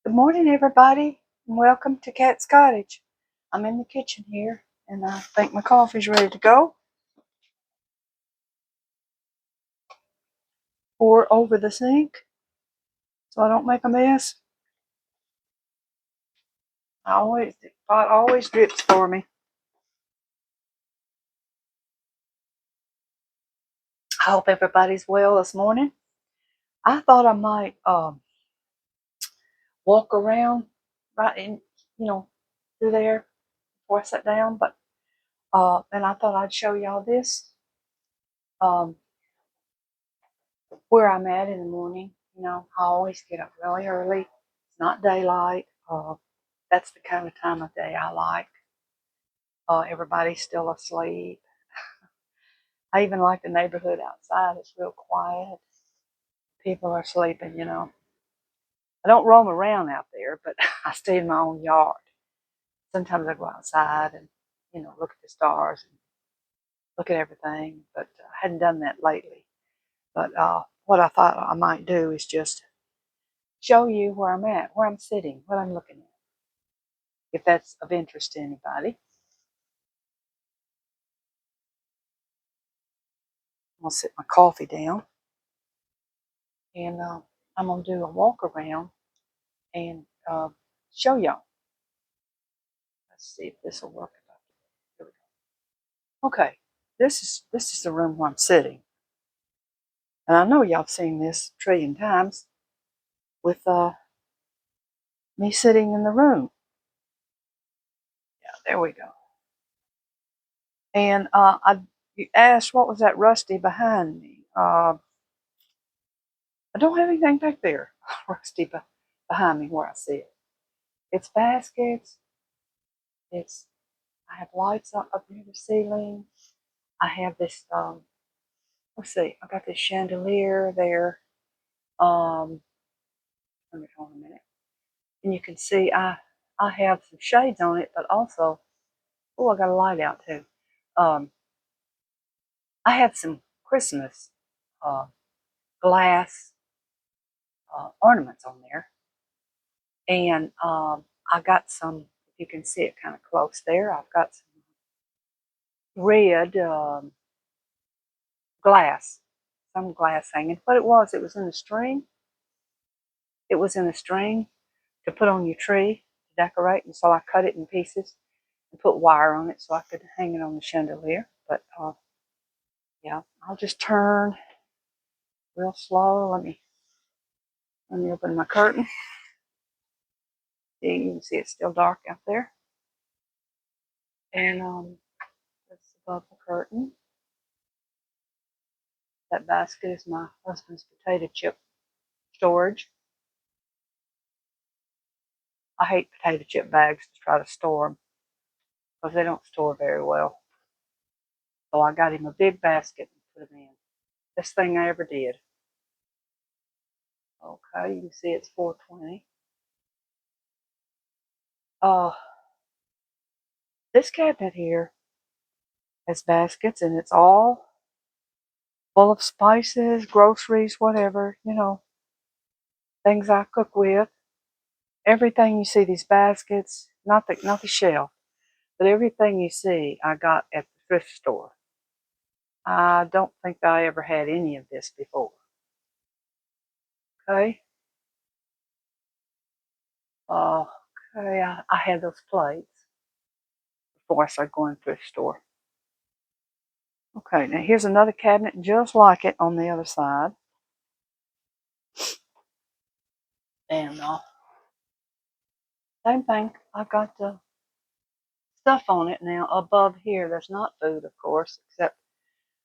Good morning, everybody, and welcome to Cat's Cottage. I'm in the kitchen here, and I think my coffee's ready to go. Pour over the sink so I don't make a mess. The pot always drips for me. I hope everybody's well this morning. I thought I might walk around right in, through there before I sat down, but and I thought I'd show y'all this. Um, where I'm at in the morning. I always get up really early. It's not daylight. That's the kind of time of day I like. Everybody's still asleep. I even like the neighborhood outside. It's real quiet. People are sleeping. I don't roam around out there, but I stay in my own yard. Sometimes I go outside and, look at the stars and look at everything, but I hadn't done that lately. But what I thought I might do is just show you where I'm at, where I'm sitting, what I'm looking at, if that's of interest to anybody. I'm going to sit my coffee down, and I'm going to do a walk around and show y'all. Let's see if this will work. Here we go. Okay, this is the room where I'm sitting. And I know y'all have seen this a trillion times with me sitting in the room. Yeah, there we go. And you asked what was that rusty behind me. I don't have anything back there rusty behind me where I sit. It's baskets. I have lights up near the ceiling. I have this let's see, I got this chandelier there. Let me hold on a minute. And you can see I have some shades on it, but also, oh, I got a light out too. Um, I have some Christmas uh, glass ornaments on there, and I got some. If you can see it kind of close there, I've got some red glass, some glass hanging. What it was in the string. It was in a string to put on your tree to decorate, and so I cut it in pieces and put wire on it so I could hang it on the chandelier. But yeah, I'll just turn real slow. Let me open my curtain. See, you can see it's still dark out there, and that's above the curtain. That basket is my husband's potato chip storage. I hate potato chip bags to try to store them because they don't store very well. So I got him a big basket and put them in. Best thing I ever did. Okay, you can see it's 420. This cabinet here has baskets, and it's all full of spices, groceries, whatever, things I cook with. Everything you see, these baskets, not the shelf, but everything you see, I got at the thrift store. I don't think I ever had any of this before. Okay. Okay, I had those plates before I started going to the thrift store. Okay, now here's another cabinet just like it on the other side. And same thing, I've got the stuff on it now above here. There's not food, of course, except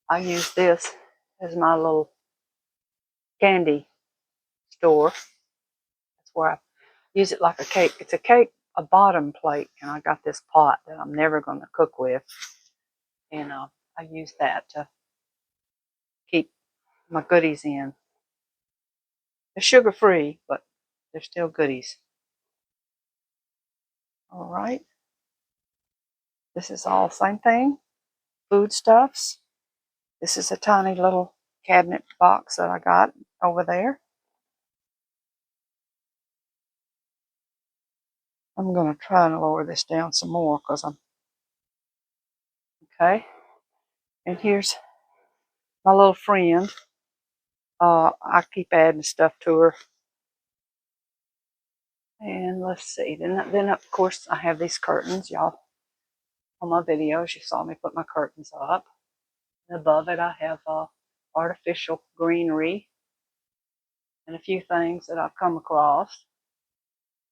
I use this as my little candy store. That's where I use it like a cake. It's a bottom plate, and I got this pot that I'm never going to cook with. And I use that to keep my goodies in. They're sugar free, but they're still goodies. All right. This is all same thing. Foodstuffs. This is a tiny little cabinet box that I got over there. I'm going to try and lower this down some more because I'm okay. And here's my little friend. I keep adding stuff to her. And let's see. Then of course I have these curtains, y'all. On my videos, you saw me put my curtains up. And above it, I have artificial greenery and a few things that I've come across.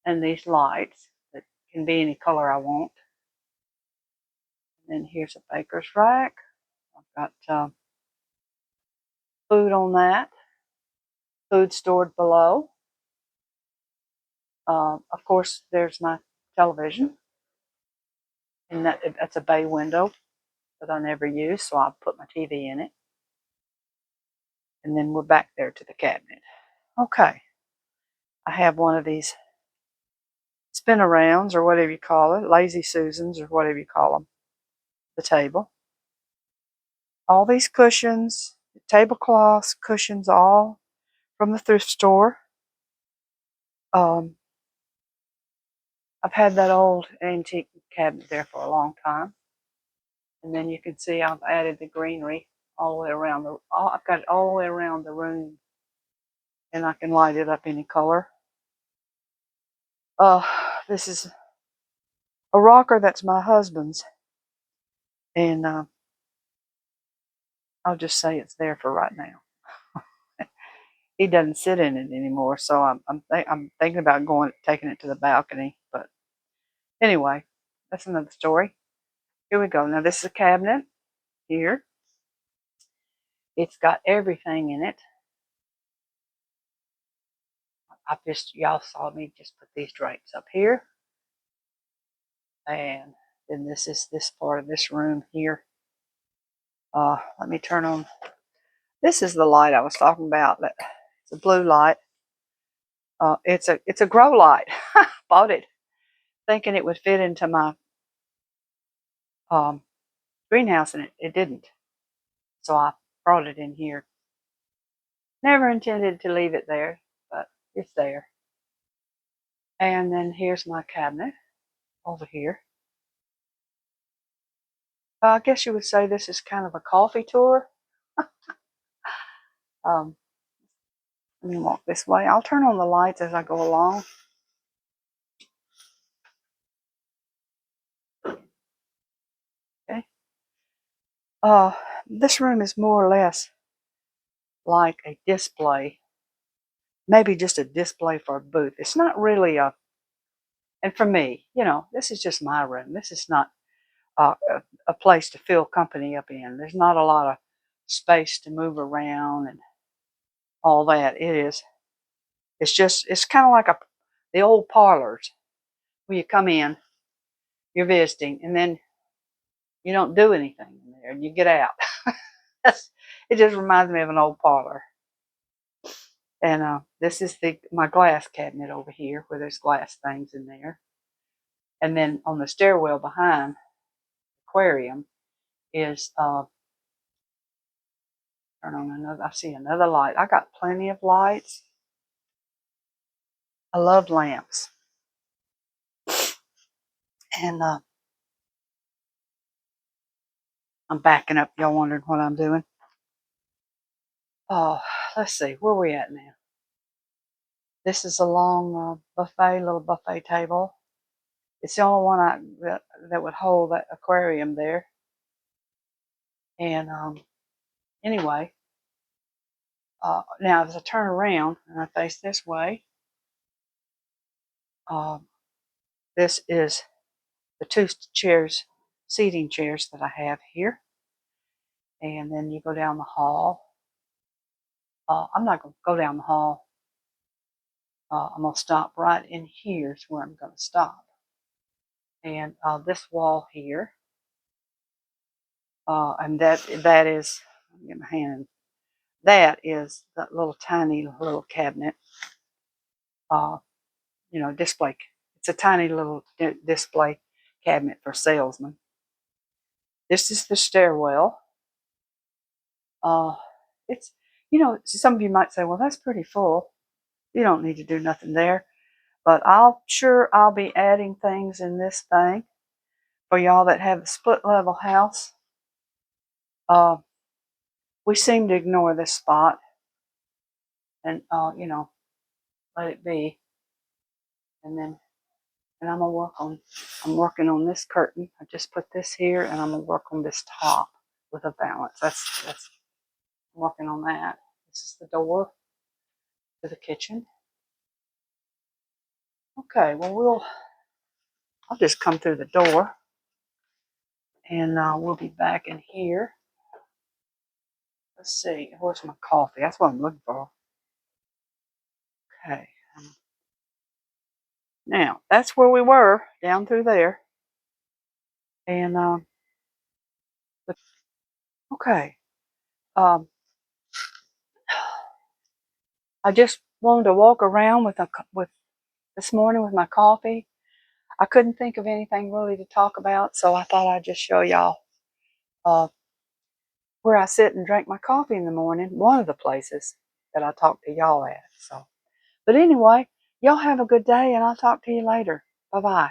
And these lights that can be any color I want. And then here's a baker's rack. I've got food on that. Food stored below. Of course, there's my television. And that's a bay window that I never use, so I'll put my TV in it. And then we're back there to the cabinet. Okay. I have one of these spin-arounds or whatever you call it, Lazy Susans or whatever you call them, the table. All these cushions, tablecloths, cushions, all from the thrift store. I've had that old antique cabinet there for a long time. And then you can see I've added the greenery all the way around. I've got it all the way around the room. And I can light it up any color. This is a rocker that's my husband's. And I'll just say it's there for right now. He doesn't sit in it anymore, so I'm thinking about taking it to the balcony. But anyway, that's another story. Here we go. Now this is a cabinet here. It's got everything in it. Y'all saw me just put these drapes up here, and then this is this part of this room here. Let me turn on. This is the light I was talking about. It's a blue light. It's a grow light. Bought it thinking it would fit into my greenhouse, and it didn't. So I brought it in here. Never intended to leave it there, but it's there. And then here's my cabinet over here. I guess you would say this is kind of a coffee tour. Let me walk this way. I'll turn on the lights as I go along. Okay. This room is more or less like a display. Maybe just a display for a booth. It's not really and for me, this is just my room. This is not a place to fill company up in. There's not a lot of space to move around and all that. It's kind of like the old parlors where you come in, you're visiting, and then you don't do anything in there and you get out. It just reminds me of an old parlor. And this is my glass cabinet over here where there's glass things in there. And then on the stairwell behind the aquarium is turn on another. I see another light. I got plenty of lights. I love lamps. And I'm backing up. Y'all wondering what I'm doing? Oh, let's see. Where are we at now? This is a long little buffet table. It's the only one that would hold that aquarium there. And anyway, now as I turn around and I face this way, this is the two seating chairs that I have here. And then you go down the hall. I'm not going to go down the hall. I'm going to stop right in here is where I'm going to stop. And this wall here, and that is, let me get my hand. That is that little tiny little cabinet. Display. It's a tiny little display cabinet for salesmen. This is the stairwell. It's, some of you might say, well, that's pretty full. You don't need to do nothing there. But I'll be adding things in this thing for y'all that have a split level house. We seem to ignore this spot and you know, let it be. And then I'm working on this curtain. I just put this here and I'm gonna work on this top with a balance. That's I'm working on that. This is the door to the kitchen. Okay, well I'll just come through the door and we'll be back in here. Let's see, where's my coffee? That's what I'm looking for. Okay. Now, that's where we were, down through there. And, okay. Um, I just wanted to walk around with this morning with my coffee. I couldn't think of anything really to talk about, so I thought I'd just show y'all uh, where I sit and drink my coffee in the morning. One of the places that I talk to y'all at. So, but anyway, y'all have a good day, and I'll talk to you later. Bye bye.